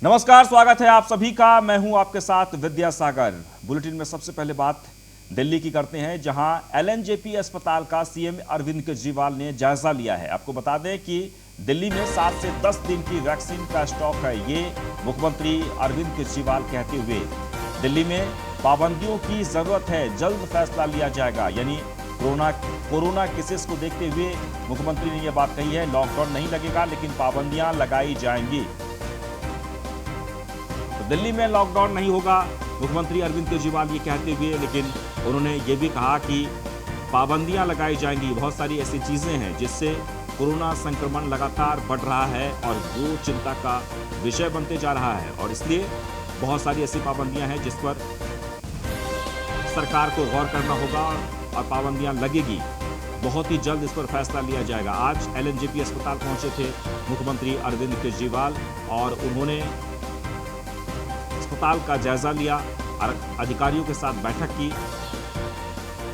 नमस्कार, स्वागत है आप सभी का। मैं हूं आपके साथ विद्यासागर। बुलेटिन में सबसे पहले बात दिल्ली की करते हैं, जहां एलएनजेपी अस्पताल का सीएम अरविंद केजरीवाल ने जायजा लिया है। आपको बता दें कि दिल्ली में 7 से 10 दिन की वैक्सीन का स्टॉक है, ये मुख्यमंत्री अरविंद केजरीवाल कहते हुए दिल्ली में पाबंदियों की जरूरत है, जल्द फैसला लिया जाएगा। यानी कोरोना केसेस को देखते हुए मुख्यमंत्री ने यह बात कही है, लॉकडाउन नहीं लगेगा लेकिन पाबंदियां लगाई जाएंगी। दिल्ली में लॉकडाउन नहीं होगा, मुख्यमंत्री अरविंद केजरीवाल ये कहते हुए, लेकिन उन्होंने ये भी कहा कि पाबंदियां लगाई जाएंगी। बहुत सारी ऐसी चीजें हैं जिससे कोरोना संक्रमण लगातार बढ़ रहा है और वो चिंता का विषय बनते जा रहा है, और इसलिए बहुत सारी ऐसी पाबंदियां हैं जिस पर सरकार को गौर करना होगा और पाबंदियां लगेगी। बहुत ही जल्द इस पर फैसला लिया जाएगा। आज एलएनजेपी अस्पताल पहुंचे थे मुख्यमंत्री अरविंद केजरीवाल और उन्होंने अस्पताल का जायजा लिया, अधिकारियों के साथ बैठक की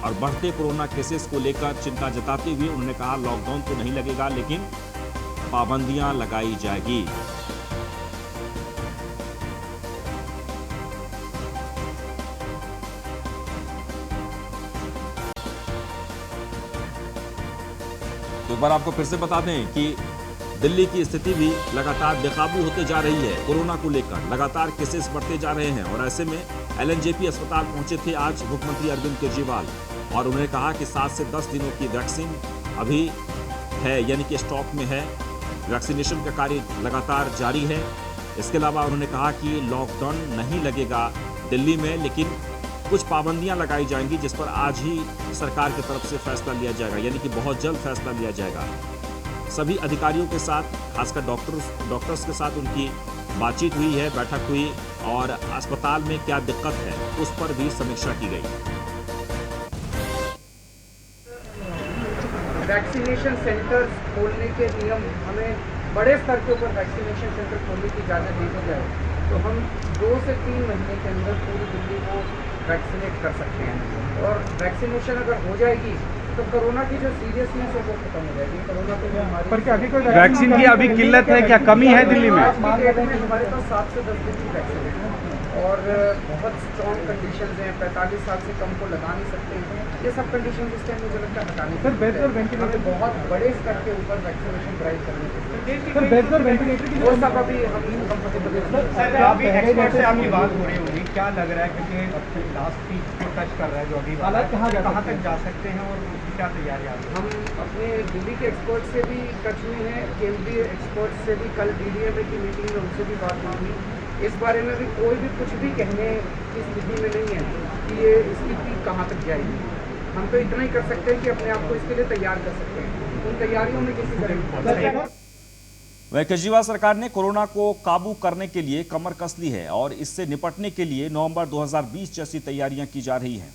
और बढ़ते कोरोना केसेस को लेकर चिंता जताते हुए उन्होंने कहा लॉकडाउन तो नहीं लगेगा लेकिन पाबंदियां लगाई जाएगी। तो एक बार आपको फिर से बता दें कि दिल्ली की स्थिति भी लगातार बेकाबू होते जा रही है। कोरोना को लेकर लगातार केसेस बढ़ते जा रहे हैं और ऐसे में एलएनजेपी अस्पताल पहुंचे थे आज मुख्यमंत्री अरविंद केजरीवाल और उन्होंने कहा कि 7 से 10 दिनों की वैक्सीन अभी है, यानी कि स्टॉक में है। वैक्सीनेशन का कार्य लगातार जारी है। इसके अलावा उन्होंने कहा कि लॉकडाउन नहीं लगेगा दिल्ली में, लेकिन कुछ पाबंदियां लगाई जाएंगी जिस पर आज ही सरकार की तरफ से फैसला लिया जाएगा, यानी कि बहुत जल्द फैसला लिया जाएगा। सभी अधिकारियों के साथ, खासकर डॉक्टर्स के साथ उनकी बातचीत हुई है, बैठक हुई और अस्पताल में क्या दिक्कत है उस पर भी समीक्षा की गई। वैक्सीनेशन सेंटर खोलने के नियम, हमें बड़े स्तर के ऊपर वैक्सीनेशन सेंटर खोलने की इजाज़त दी जाए तो हम 2 से 3 महीने के अंदर पूरी दिल्ली को वैक्सीनेट कर सकते हैं। और वैक्सीनेशन अगर हो जाएगी तो कोरोना की जो सीरियसनेस है वो खत्म हो जाएगी। कोरोना तो हमारी पर क्या अभी कोई वैक्सीन की अभी किल्लत है, क्या कमी है दिल्ली में? हमारे पास 7 से 10 दिन की वैक्सीन है और बहुत स्ट्रॉन्ग कंडीशंस हैं। 45 साल से कम को लगा नहीं सकते हैं। ये सब कंडीशन इस टाइम मुझे लगता है हटाने सर बेड और वेंटिलेटर बहुत बड़े स्तर के ऊपर वैक्सीनेशन ड्राइव करने के सर बेड और वेंटिलेटर की वो सब अभी हम कंफर्टेबल सर अभी एक्सपर्ट से आपकी बात हो रही होगी, क्या लग रहा है क्योंकि लास्ट पीक को टच कर रहा है जो अभी हालात कहाँ तक जा सकते हैं और क्या तैयारी आ रही है? हम अपने दिल्ली के एक्सपर्ट से भी टच में हैं, केंद्रीय एक्सपर्ट से भी कल डीडीएमए की मीटिंग में उनसे भी बात हुई। इस बारे में भी कोई भी कुछ भी कहने की स्थिति में नहीं है कि ये इसकी पीक कहाँ तक जाएगी। हम तो इतना ही कर सकते हैं कि अपने आप को इसके लिए तैयार कर सकते हैं। उन तैयारियों में किसी तरह वह केजरीवाल सरकार ने कोरोना को काबू करने के लिए कमर कस ली है और इससे निपटने के लिए नवंबर 2020 जैसी तैयारियां की जा रही हैं।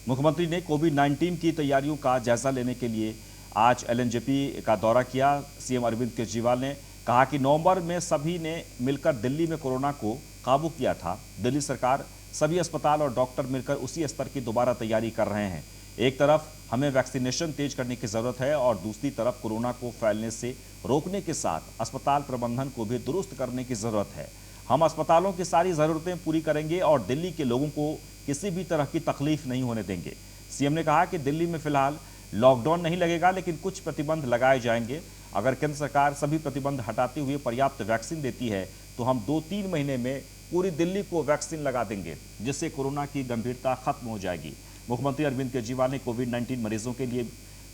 मुख्यमंत्री ने कोविड-19 की तैयारियों का जायजा लेने के लिए आज एलएनजेपी का दौरा किया। सीएम अरविंद केजरीवाल ने कहा कि नवंबर में सभी ने मिलकर दिल्ली में कोरोना को काबू किया था। दिल्ली सरकार, सभी अस्पताल और डॉक्टर मिलकर उसी स्तर की दोबारा तैयारी कर रहे हैं। एक तरफ हमें वैक्सीनेशन तेज करने की जरूरत है और दूसरी तरफ कोरोना को फैलने से रोकने के साथ अस्पताल प्रबंधन को भी दुरुस्त करने की जरूरत है। हम अस्पतालों की सारी जरूरतें पूरी करेंगे और दिल्ली के लोगों को किसी भी तरह की तकलीफ नहीं होने देंगे। सीएम ने कहा कि दिल्ली में फिलहाल लॉकडाउन नहीं लगेगा लेकिन कुछ प्रतिबंध लगाए जाएंगे। अगर केंद्र सरकार सभी प्रतिबंध हटाते हुए पर्याप्त वैक्सीन देती है तो हम 2-3 महीने में पूरी दिल्ली को वैक्सीन लगा देंगे, जिससे कोरोना की गंभीरता खत्म हो जाएगी। मुख्यमंत्री अरविंद केजरीवाल ने कोविड-19 मरीजों के लिए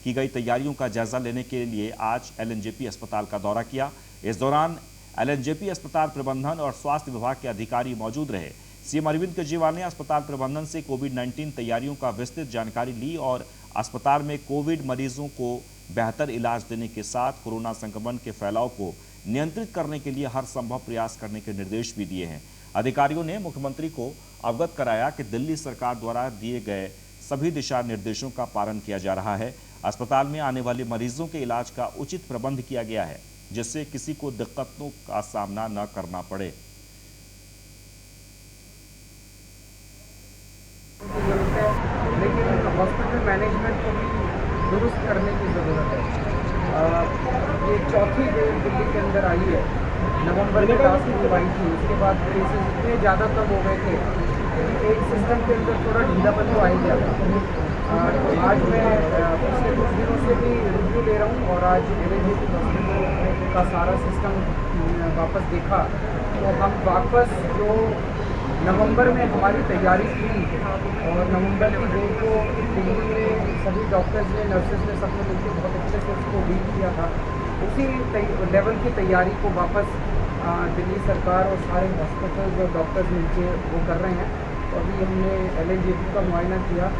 की गई तैयारियों का जायजा लेने के लिए आज एलएनजेपी अस्पताल का दौरा किया। इस दौरान एलएनजेपी अस्पताल प्रबंधन और स्वास्थ्य विभाग के अधिकारी मौजूद रहे। सीएम अरविंद केजरीवाल ने अस्पताल प्रबंधन से कोविड-19 तैयारियों का विस्तृत जानकारी ली और अस्पताल में कोविड मरीजों को बेहतर इलाज देने के साथ कोरोना संक्रमण के फैलाव को नियंत्रित करने के लिए हर संभव प्रयास करने के निर्देश भी दिए हैं। अधिकारियों ने मुख्यमंत्री को अवगत कराया कि दिल्ली सरकार द्वारा दिए गए सभी दिशा निर्देशों का पालन किया जा रहा है। अस्पताल में आने वाले मरीजों के इलाज का उचित प्रबंध किया गया है, जिससे किसी को दिक्कतों का सामना न करना पड़े। लेकिन हॉस्पिटल मैनेजमेंट को भी दुरुस्त करने की ज़रूरत है। ये चौथी वेव दिल्ली के अंदर आई है नवंबर में टास्क करवाई थी, उसके बाद केसेस इतने ज़्यादा कम हो गए थे कि एक सिस्टम के अंदर थोड़ा ढीलापन तो आ ही गया था। तो आज मैं पिछले कुछ दिनों से भी रिव्यू ले रहा हूँ और आज एलएनजेपी हॉस्पिटल का सारा सिस्टम वापस देखा तो हम वापस जो नवंबर में हमारी तैयारी थी और नवंबर की डेट को दिल्ली में सभी डॉक्टर्स ने, नर्सेज ने, सबने मिलकर बहुत अच्छे से उसको डील किया था, उसी लेवल की तैयारी को वापस दिल्ली सरकार और सारे हॉस्पिटल और डॉक्टर्स मिलकर वो कर रहे हैं। तो अभी हमने एलएनजेपी का मुआयना किया,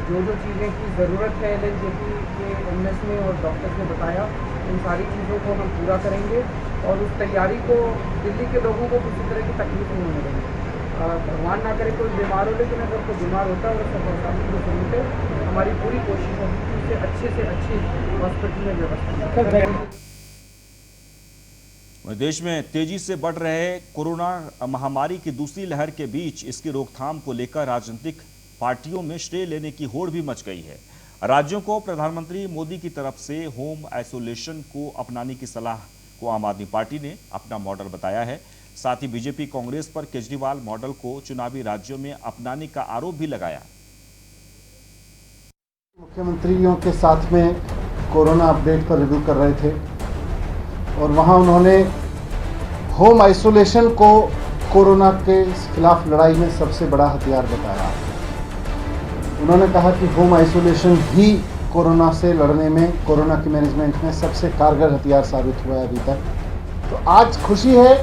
जो जो चीज़ें की ज़रूरत है एलएनजेपी के एमएस में और डॉक्टर्स ने बताया, उन सारी चीज़ों को हम पूरा करेंगे और उस तैयारी को दिल्ली के लोगों को किसी तरह की तकलीफ नहीं होने देंगे। भगवान ना करे कोई बीमार हो, लेकिन अगर कोई बीमार होता है और उसको पहुँचाने की जरूरत है, हमारी पूरी कोशिश होगी कि उसे अच्छे से अच्छी हॉस्पिटल में व्यवस्था। देश में तेजी से बढ़ रहे कोरोना महामारी की दूसरी लहर के बीच इसकी रोकथाम को लेकर राजनीतिक पार्टियों में श्रेय लेने की होड़ भी मच गई है। राज्यों को प्रधानमंत्री मोदी की तरफ से होम आइसोलेशन को अपनाने की सलाह को आम आदमी पार्टी ने अपना मॉडल बताया है। साथ ही बीजेपी कांग्रेस पर केजरीवाल मॉडल को चुनावी राज्यों में अपनाने का आरोप भी लगाया। मुख्यमंत्रियों के साथ में कोरोना अपडेट पर रिव्यू कर रहे थे और वहां उन्होंने होम आइसोलेशन को कोरोना के खिलाफ लड़ाई में सबसे बड़ा हथियार बताया। उन्होंने कहा कि होम आइसोलेशन ही कोरोना से लड़ने में, कोरोना की मैनेजमेंट में सबसे कारगर हथियार साबित हुआ है अभी तक। तो आज खुशी है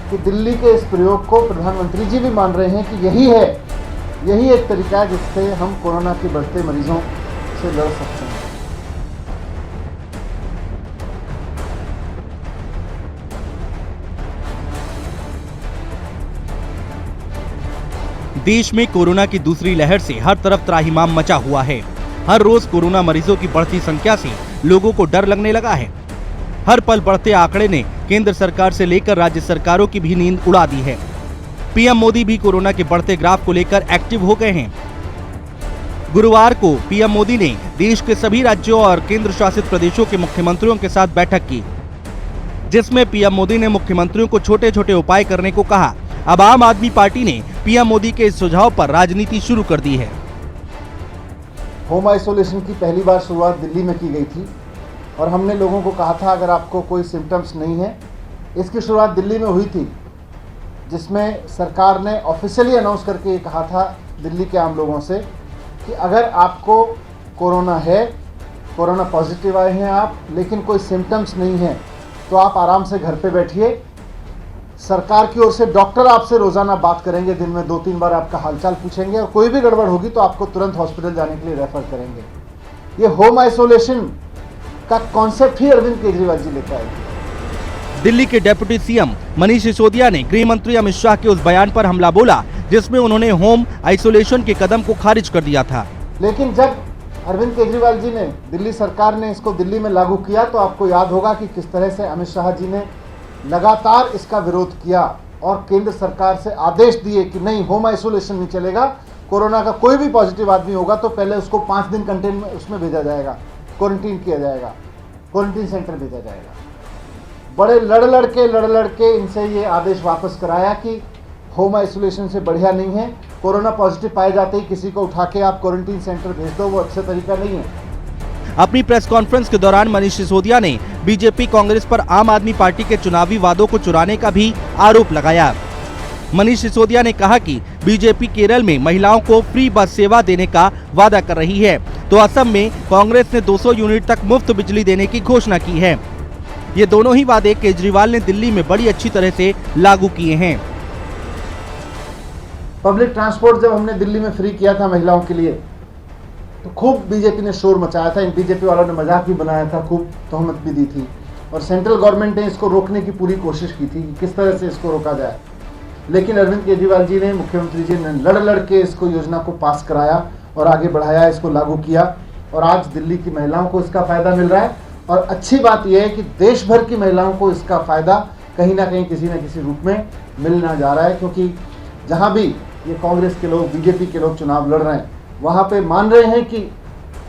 कि दिल्ली के इस प्रयोग को प्रधानमंत्री जी भी मान रहे हैं कि यही एक तरीका है जिससे हम कोरोना के बढ़ते मरीजों से लड़ सकते हैं। देश में कोरोना की दूसरी लहर से हर तरफ त्राहिमाम मचा हुआ है। हर रोज कोरोना मरीजों की बढ़ती संख्या से लोगों को डर लगने लगा है। हर पल बढ़ते आंकड़े ने केंद्र सरकार से लेकर राज्य सरकारों की भी नींद उड़ा दी है। पीएम मोदी भी कोरोना के बढ़ते ग्राफ को लेकर एक्टिव हो गए हैं। गुरुवार को पीएम मोदी ने देश के सभी राज्यों और केंद्र शासित प्रदेशों के मुख्यमंत्रियों के साथ बैठक की, जिसमें पीएम मोदी ने मुख्यमंत्रियों को छोटे छोटे उपाय करने को कहा। अब आम आदमी पार्टी ने पीएम मोदी के इस सुझाव पर राजनीति शुरू कर दी है। होम आइसोलेशन की पहली बार शुरुआत दिल्ली में की गई थी और हमने लोगों को कहा था अगर आपको कोई सिम्टम्स नहीं है, इसकी शुरुआत दिल्ली में हुई थी, जिसमें सरकार ने ऑफिशियली अनाउंस करके ये कहा था दिल्ली के आम लोगों से कि अगर आपको कोरोना है, कोरोना पॉजिटिव आए हैं आप, लेकिन कोई सिम्टम्स नहीं है, तो आप आराम से घर पे बैठिए। सरकार की ओर से डॉक्टर आपसे रोजाना बात करेंगे, दिन में 2-3 बार आपका हालचाल पूछेंगे और कोई भी गड़बड़ होगी तो आपको तुरंत हॉस्पिटल जाने के लिए रेफर करेंगे। ये होम आइसोलेशन का कॉन्सेप्ट ही अरविंद केजरीवाल जी लेकर आए। दिल्ली के डेप्यूटी सीएम मनीष सिसोदिया ने गृह मंत्री अमित शाह के उस बयान पर हमला बोला जिसमें उन्होंने होम आइसोलेशन के कदम को खारिज कर दिया था। लेकिन जब अरविंद केजरीवाल जी ने, दिल्ली सरकार ने इसको दिल्ली में लागू किया तो आपको याद होगा कि किस तरह से अमित शाह जी ने लगातार इसका विरोध किया और केंद्र सरकार से आदेश दिए कि नहीं, होम आइसोलेशन नहीं चलेगा। कोरोना का कोई भी पॉजिटिव आदमी होगा तो पहले उसको 5 दिन कंटेनमेंट उसमें भेजा जाएगा, क्वारंटीन किया जाएगा, क्वारंटीन सेंटर भेजा जाएगा। बड़े लड़ लड़ के इनसे ये आदेश वापस कराया कि होम आइसोलेशन से बढ़िया नहीं है, कोरोना पॉजिटिव पाए जाते ही किसी को उठा के आप क्वारंटीन सेंटर भेज दो, वो अच्छा तरीका नहीं है। अपनी प्रेस कॉन्फ्रेंस के दौरान मनीष सिसोदिया ने बीजेपी कांग्रेस पर आम आदमी पार्टी के चुनावी वादों को चुराने का भी आरोप लगाया। मनीष सिसोदिया ने कहा कि बीजेपी केरल में महिलाओं को फ्री बस सेवा देने का वादा कर रही है, तो असम में कांग्रेस ने 200 यूनिट तक मुफ्त बिजली देने की घोषणा की है। ये दोनों ही वादे केजरीवाल ने दिल्ली में बड़ी अच्छी तरह से लागू किए हैं। पब्लिक ट्रांसपोर्ट जब हमने दिल्ली में फ्री किया था महिलाओं के लिए तो खूब बीजेपी ने शोर मचाया था, इन बीजेपी वालों ने मजाक भी बनाया था, खूब तोहमत भी दी थी और सेंट्रल गवर्नमेंट ने इसको रोकने की पूरी कोशिश की थी कि किस तरह से इसको रोका जाए। लेकिन अरविंद केजरीवाल जी ने, मुख्यमंत्री जी ने लड़ के इसको योजना को पास कराया और आगे बढ़ाया, इसको लागू किया और आज दिल्ली की महिलाओं को इसका फायदा मिल रहा है। और अच्छी बात यह है कि देश भर की महिलाओं को इसका फायदा कहीं ना कहीं किसी न किसी रूप में मिलना जा रहा है, क्योंकि जहां भी ये कांग्रेस के लोग, बीजेपी के लोग चुनाव लड़ रहे हैं, वहां पे मान रहे हैं कि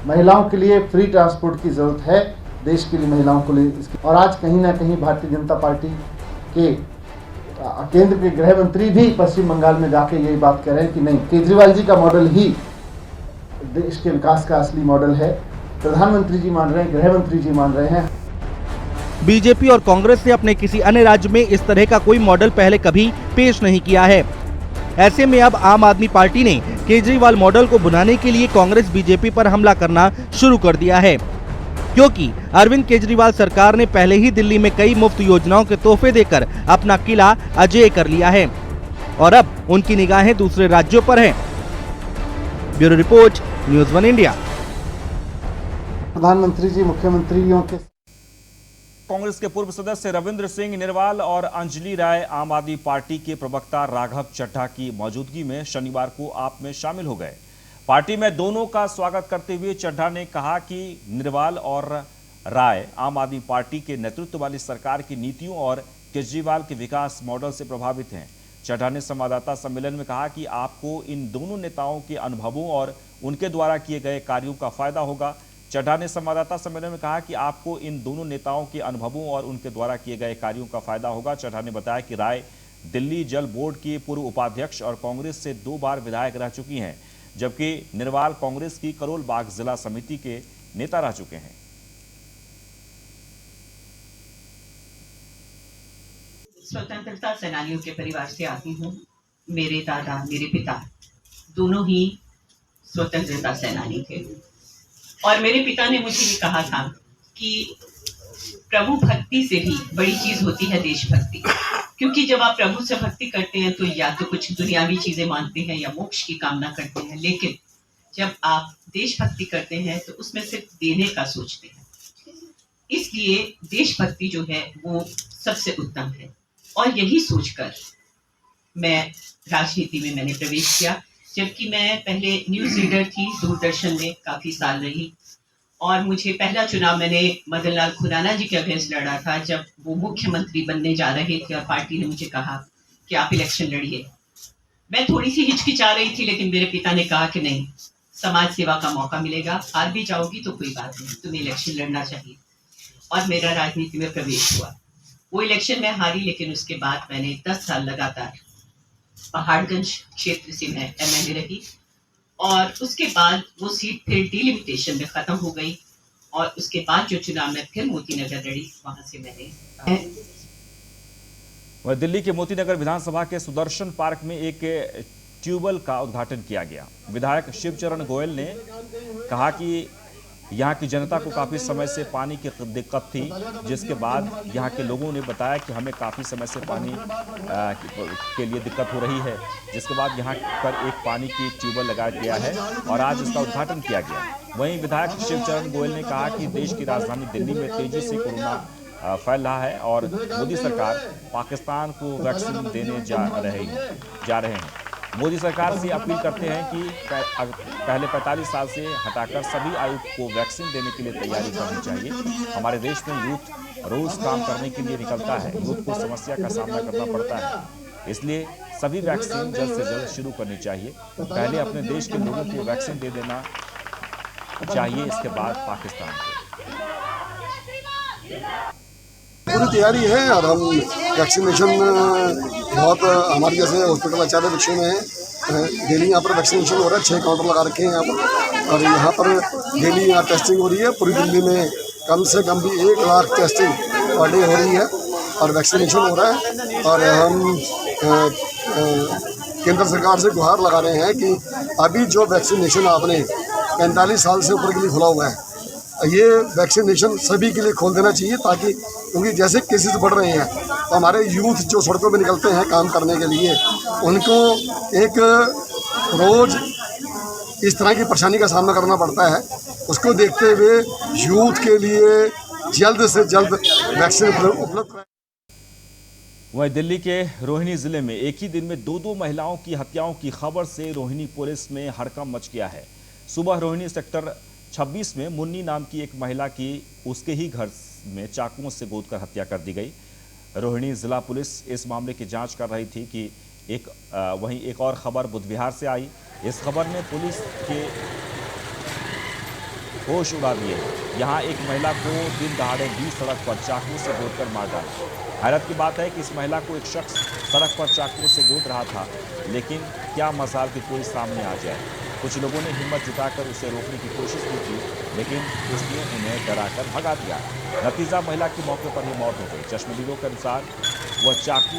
महिलाओं के लिए फ्री ट्रांसपोर्ट की जरूरत है, देश के लिए महिलाओं के लिए। और आज कहीं ना कहीं भारतीय जनता पार्टी कि केंद्र के गृह मंत्री भी पश्चिम बंगाल में जाके यही बात कह रहे हैं कि नहीं, केजरीवाल जी का मॉडल ही देश के विकास का असली मॉडल है। प्रधानमंत्री जी मान रहे हैं, गृह मंत्री जी मान रहे हैं। बीजेपी और कांग्रेस ने अपने किसी अन्य राज्य में इस तरह का कोई मॉडल पहले कभी पेश नहीं किया है। ऐसे में अब आम आदमी पार्टी ने केजरीवाल मॉडल को बुनाने के लिए कांग्रेस बीजेपी पर हमला करना शुरू कर दिया है, क्योंकि अरविंद केजरीवाल सरकार ने पहले ही दिल्ली में कई मुफ्त योजनाओं के तोहफे देकर अपना किला अजेय कर लिया है और अब उनकी निगाहें दूसरे राज्यों पर हैं। Bureau report, news 1 India. प्रधानमंत्री जी मुख्यमंत्रियों के कांग्रेस के पूर्व सदस्य रविंद्र सिंह निरवाल और अंजलि राय आम आदमी पार्टी के प्रवक्ता राघव चड्ढा की मौजूदगी में शनिवार को आप में शामिल हो गए। पार्टी में दोनों का स्वागत करते हुए चड्ढा ने कहा कि निरवाल और राय आम आदमी पार्टी के नेतृत्व वाली सरकार की नीतियों और केजरीवाल के विकास मॉडल से प्रभावित हैं। चड्ढा ने संवाददाता सम्मेलन में कहा कि आपको इन दोनों नेताओं के अनुभवों और उनके द्वारा किए गए कार्यों का फायदा होगा। चड्ढा ने संवाददाता सम्मेलन में कहा कि आपको इन दोनों नेताओं के अनुभवों और उनके द्वारा किए गए कार्यों का फायदा होगा। चड्ढा ने बताया कि राय दिल्ली जल बोर्ड की पूर्व उपाध्यक्ष और कांग्रेस से 2 बार विधायक रह चुकी हैं, जबकि निरवाल कांग्रेस की करोल बाग जिला समिति के नेता रह चुके हैं। स्वतंत्रता सेनानियों के परिवार से आती हूँ। मेरे दादा, मेरे पिता दोनों ही स्वतंत्रता सेनानी थे और मेरे पिता ने मुझे ये कहा था कि प्रभु भक्ति से भी बड़ी चीज होती है देशभक्ति, क्योंकि जब आप प्रभु से भक्ति करते हैं तो या तो कुछ दुनियावी चीजें मानते हैं या मोक्ष की कामना करते हैं, लेकिन जब आप देशभक्ति करते हैं तो उसमें सिर्फ देने का सोचते हैं। इसलिए देशभक्ति जो है वो सबसे उत्तम है और यही सोचकर मैं राजनीति में मैंने प्रवेश किया। जबकि मैं पहले न्यूज़ रीडर थी, दूरदर्शन में काफ़ी साल रही और मुझे पहला चुनाव मैंने मदन लाल खुराना जी के अगेंस्ट लड़ा था जब वो मुख्यमंत्री बनने जा रहे थे और पार्टी ने मुझे कहा कि आप इलेक्शन लड़िए। मैं थोड़ी सी हिचकिचा रही थी, लेकिन मेरे पिता ने कहा कि नहीं, समाज सेवा का मौका मिलेगा, हार भी जाओगी तो कोई बात नहीं, तुम्हें इलेक्शन लड़ना चाहिए। और मेरा राजनीति में प्रवेश हुआ। वो इलेक्शन में हारी, लेकिन उसके बाद मैंने 10 साल लगातार पहाड़गंज क्षेत्र से मैं MLA रही और उसके बाद वो सीट फिर डिलिमिटेशन में खत्म हो गई और उसके बाद जो चुनाव में फिर मोतीनगर लड़ी, वहां से मैंने वह दिल्ली के मोतीनगर विधानसभा के सुदर्शन पार्क में एक ट्यूबवेल का उद्घाटन किया गया। विधायक शिवचरण गोयल ने कहा कि यहाँ की जनता को काफ़ी समय से पानी की दिक्कत थी, जिसके बाद यहाँ के लोगों ने बताया कि हमें काफ़ी समय से पानी के लिए दिक्कत हो रही है, जिसके बाद यहाँ पर एक पानी की ट्यूबवेल लगाया गया है और आज इसका उद्घाटन किया गया। वहीं विधायक शिवचरण गोयल ने कहा कि देश की राजधानी दिल्ली में तेजी से कोरोना फैल रहा है और मोदी सरकार पाकिस्तान को वैक्सीन देने जा रहे हैं। मोदी सरकार से अपील करते हैं कि पहले 45 साल से हटाकर सभी आयु को वैक्सीन देने के लिए तैयारी करनी चाहिए। हमारे देश में यूथ रोज काम करने के लिए निकलता है, यूथ को समस्या का सामना करना पड़ता है, इसलिए सभी वैक्सीन जल्द से जल्द शुरू करनी चाहिए। पहले अपने देश के लोगों को वैक्सीन दे देना चाहिए, इसके बाद पाकिस्तान को। पूरी तैयारी है और हम वैक्सीनेशन बहुत हमारे जैसे हॉस्पिटल आचार्य बच्चों में है डेली यहाँ पर वैक्सीनेशन हो रहा है। 6 काउंटर लगा रखे हैं यहाँ पर और यहाँ पर डेली यहाँ टेस्टिंग हो रही है। पूरी दिल्ली में कम से कम भी 1 लाख टेस्टिंग पर डे हो रही है और वैक्सीनेशन हो रहा है। और हम केंद्र सरकार से गुहार लगा रहे हैं कि अभी जो वैक्सीनेशन आपने 45 साल से ऊपर के लिए खुला हुआ है, ये वैक्सीनेशन सभी के लिए खोल देना चाहिए, ताकि क्योंकि जैसे केसेस बढ़ रहे हैं तो हमारे यूथ जो सड़कों पे निकलते हैं काम करने के लिए, उनको एक रोज़ इस तरह की परेशानी का सामना करना पड़ता है। उसको देखते हुए यूथ के लिए जल्द से जल्द वैक्सीन उपलब्ध कराएं। वहीं दिल्ली के रोहिणी जिले में एक ही दिन में 2 महिलाओं की हत्याओं की खबर से रोहिणी पुलिस में हड़कंप मच गया है। सुबह रोहिणी सेक्टर 26 में मुन्नी नाम की एक महिला की उसके ही घर में चाकुओं से गोदकर हत्या कर दी गई। रोहिणी जिला पुलिस इस मामले की जांच कर रही थी कि वहीं एक और खबर बुधविहार से आई। इस खबर में पुलिस के होश उड़ा दिए। यहाँ एक महिला को दिन दहाड़े 20 सड़क पर चाकू से गोदकर मार डाला। हैरत की बात है कि इस महिला को एक शख्स सड़क पर चाकू से गोद रहा था, लेकिन क्या मजाल कि कोई सामने आ जाए। कुछ लोगों ने हिम्मत जुटाकर उसे रोकने की कोशिश की थी, लेकिन उसने उन्हें डराकर भगा दिया। नतीजा महिला की मौके पर ही मौत हो गई। चश्मदीदों के अनुसार वह चाकू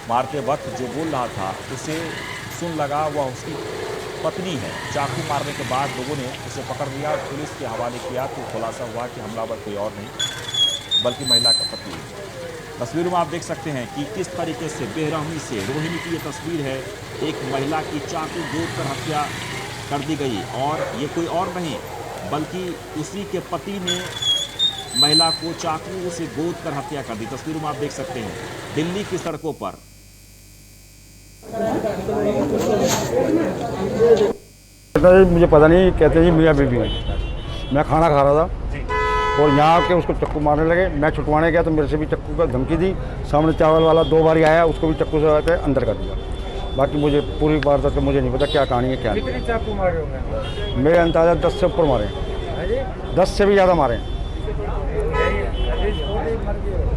मारते वक्त जो बोल रहा था उसे सुन लगा वह उसकी पत्नी है। चाकू मारने के बाद लोगों ने उसे पकड़ लिया और पुलिस के हवाले किया तो खुलासा हुआ कि हमलावर कोई और नहीं बल्कि महिला का पति है। तस्वीरों में आप देख सकते हैं कि किस तरीके से बेरहमी से रोहिणी की ये तस्वीर है। एक महिला की चाकू गोदकर हत्या कर दी गई और ये कोई और नहीं बल्कि उसी के पति ने महिला को चाकू से गोदकर हत्या कर दी। तस्वीरों में आप देख सकते हैं दिल्ली की सड़कों पर। मुझे पता नहीं, कहते हैं मियाँ बीवी हैं। मैं खाना खा रहा था और यहाँ आके उसको चक्कू मारने लगे। मैं छुटवाने गया तो मेरे से भी चक्कू का धमकी दी। सामने चावल वाला 2 बार आया, उसको भी चक्कू से आके अंदर कर दिया। बाकी मुझे पूरी बार तक मुझे नहीं पता क्या कहानी है क्या नहीं। कितने चाकू मारे होंगे? मेरे अंदाजा 10 से ऊपर मारे, 10 से भी ज़्यादा मारे।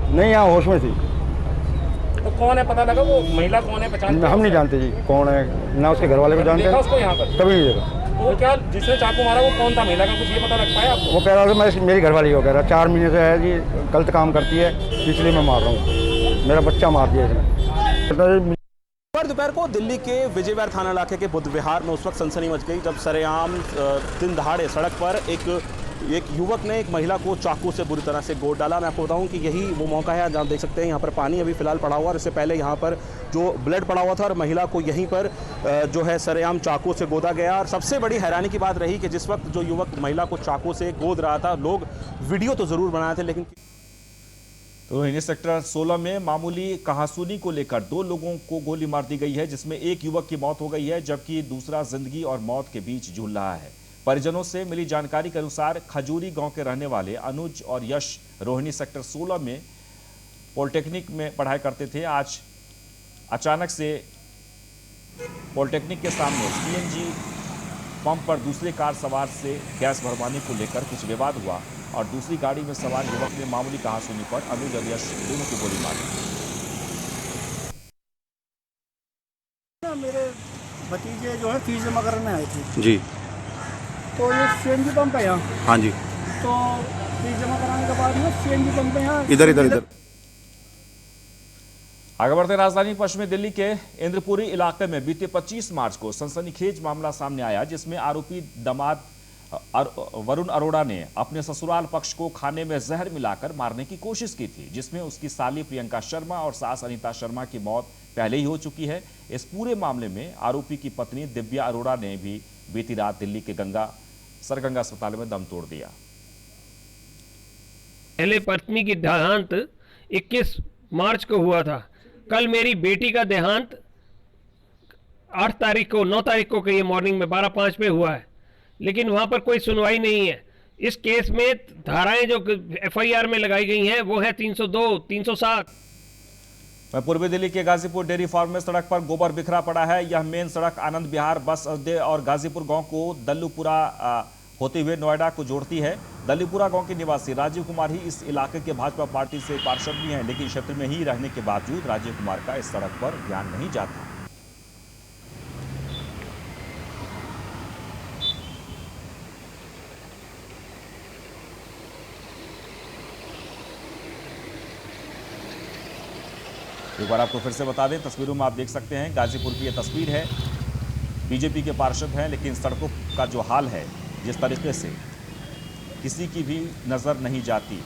नहीं, यहाँ होश में थी। तो कौन है पता लगा? वो महिला कौन है, पहचान? हम नहीं जानते जी कौन है, ना उसके घर वाले को जानते हैं। उसको यहाँ पर कभी नहीं देखा। वो क्या जिसने चाकू मारा वो कौन था? महिला का कुछ ये पता लग पाया आपको? वो कह रहा था मैं मेरी घरवाली को कह रहा 4 महीने से है जी, गलत काम करती है इसलिए मैं मार रहा हूँ। मेरा बच्चा मार दिया इसने। दोपहर को दिल्ली के विजय विहार थाना इलाके के बुद्ध विहार में उस वक्त सनसनी मच गई जब सरेआम दिन दहाड़े सड़क पर एक युवक ने एक महिला को चाकू से बुरी तरह से गोद डाला। मैं आपको बताऊं कि यही वो मौका है जहाँ देख सकते हैं यहाँ पर पानी अभी फिलहाल पड़ा हुआ और इससे पहले यहाँ पर जो ब्लड पड़ा हुआ था और महिला को यहीं पर जो है सरेआम चाकू से गोदा गया। और सबसे बड़ी हैरानी की बात रही कि जिस वक्त जो युवक महिला को चाकू से गोद रहा था, लोग वीडियो तो ज़रूर बनाए थे लेकिन रोहिणी सेक्टर 16 में मामूली कहासुनी को लेकर 2 लोगों को गोली मार दी गई है, जिसमें एक युवक की मौत हो गई है जबकि दूसरा जिंदगी और मौत के बीच झूल रहा है। परिजनों से मिली जानकारी के अनुसार खजूरी गांव के रहने वाले अनुज और यश रोहिणी सेक्टर 16 में पॉलिटेक्निक में पढ़ाई करते थे। आज अचानक से पॉलिटेक्निक के सामने सीएनजी पंप पर दूसरे कार सवार से गैस भरवाने को लेकर कुछ विवाद हुआ और दूसरी गाड़ी में सवार युवक ने मामूली कहासुनी पर अनुज और यश दोनों की गोली मारी। मेरे भतीजे जो है फीस जमा करने आए थे जी, तो ये सीएनजी पंप है यहाँ। हाँ जी, तो फीस जमा कराने के बाद में सीएनजी पंप है यहाँ इधर आगे बढ़ते राजधानी पश्चिमी दिल्ली के इंद्रपुरी इलाके में बीते 25 मार्च को सनसनीखेज मामला सामने आया जिसमें आरोपी दामाद वरुण अरोड़ा ने अपने ससुराल पक्ष को खाने में जहर मिलाकर मारने की कोशिश की थी, जिसमें उसकी साली प्रियंका शर्मा और सास अनीता शर्मा की मौत पहले ही हो चुकी है। इस पूरे मामले में आरोपी की पत्नी दिव्या अरोड़ा ने भी बीती रात दिल्ली के सरगंगा अस्पताल में दम तोड़ दिया। पहले पत्नी की देहांत 21 मार्च को हुआ था। कल मेरी बेटी का देहांत 9 तारीख को ये मॉर्निंग में 12:05 पे हुआ है, लेकिन वहां पर कोई सुनवाई नहीं है। इस केस में धाराएं जो एफआईआर में लगाई गई हैं वो है 302, 307। मैं पूर्वी दिल्ली के गाजीपुर डेयरी फार्म में सड़क पर गोबर बिखरा पड़ा है। यह मेन सड़क आनंद विहार बस अड्डे और गाजीपुर गांव को दल्लूपुरा होते हुए नोएडा को जोड़ती है। दल्लूपुरा गांव के निवासी राजीव कुमार ही इस इलाके के भाजपा पार्टी से पार्षद भी हैं, लेकिन क्षेत्र में ही रहने के बावजूद राजीव कुमार का इस सड़क पर ध्यान नहीं जाता। एक बार आपको फिर से बता दें, तस्वीरों में आप देख सकते हैं गाजीपुर की ये तस्वीर है। बीजेपी के पार्षद हैं, लेकिन सड़कों का जो हाल है, जिस तरीके से किसी की भी नज़र नहीं जाती।